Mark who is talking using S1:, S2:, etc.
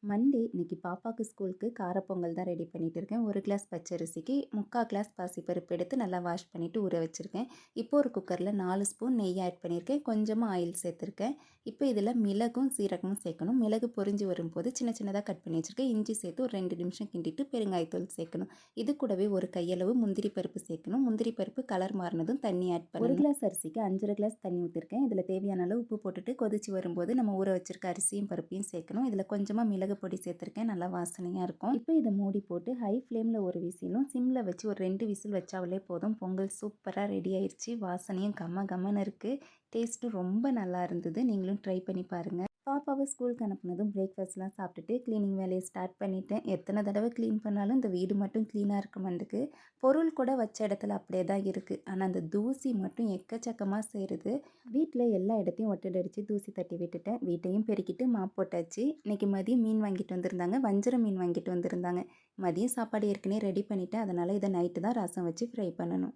S1: Monday இன்னைக்கு பாப்பாவுக்கு ஸ்கூலுக்கு காரப்பொங்கல் தான் ரெடி பண்ணிட்டு இருக்கேன். 1 கிளாஸ் பச்சரிசிக்கு 3/4 கிளாஸ் பாசிப்பருப்பு எடுத்து நல்லா வாஷ் பண்ணிவிட்டு ஊற வச்சுருக்கேன். இப்போ ஒரு குக்கரில் 4 ஸ்பூன் நெய் ஆட் பண்ணியிருக்கேன். கொஞ்சமாக ஆயில் சேர்த்துருக்கேன். இப்போ இதில் மிளகும் சீரகமும் சேர்க்கணும். மிளகு பொரிஞ்சு வரும்போது சின்ன சின்னதாக கட் பண்ணி வச்சுருக்கேன். இஞ்சி சேர்த்து ஒரு 2 நிமிஷம் கிண்டிட்டு பெருங்காயத்தூள் சேர்க்கணும். இது கூடவே ஒரு கையளவு முந்திரி பருப்பு சேர்க்கணும். முந்திரி பருப்பு கலர் மாறினதும் தண்ணி ஆட் பண்ணணும். 1 கிளாஸ் அரிசிக்கு 5 கிளாஸ் தண்ணி ஊற்றிருக்கேன். இதில் தேவையான அளவு உப்பு போட்டுட்டு கொதிச்சு வரும்போது நம்ம ஊற வச்சிருக்க அரிசியும் பருப்பையும் சேர்க்கணும். இதில் கொஞ்சமாக மிளகு பொடி சேர்த்துருக்கேன். நல்லா வாசனையாக இருக்கும். இப்போ இதை மூடி போட்டு ஹை ஃப்ளேமில் ஒரு விசிலும் சிம்மில் வச்சு ஒரு 2 விசில் வச்சாலே போதும். பொங்கல் சூப்பராக ரெடி ஆயிடுச்சு. வாசனையும் கம்ம கம்மன்னு இருக்குது. டேஸ்ட்டும் ரொம்ப நல்லா இருந்தது. நீங்களும் ட்ரை பண்ணி பாருங்கள். பாப்பாவை ஸ்கூலுக்கு அனுப்புனதும் பிரேக்ஃபாஸ்ட்லாம் சாப்பிட்டுட்டு க்ளீனிங் வேலையை ஸ்டார்ட் பண்ணிட்டேன். எத்தனை தடவை க்ளீன் பண்ணாலும் இந்த வீடு மட்டும் க்ளீனாக இருக்க மாட்டுக்கு. பொருள் கூட வச்ச இடத்துல அப்படியே தான் இருக்குது. ஆனால் அந்த தூசி மட்டும் எக்கச்சக்கமாக சேருது. வீட்டில் எல்லா இடத்தையும் ஒட்டடடிச்சு தூசி தட்டி விட்டுட்டேன். வீட்டையும் பெருக்கிட்டு மாப் போட்டாச்சு. இன்றைக்கி மதியம் மீன் வாங்கிட்டு வந்திருந்தாங்க. வஞ்சரம் மீன் வாங்கிட்டு வந்திருந்தாங்க. மதியம் சாப்பாடு ஏற்கனவே ரெடி பண்ணிட்டேன். அதனால் இதை நைட்டு தான் ரசம் வச்சு ஃப்ரை பண்ணணும்.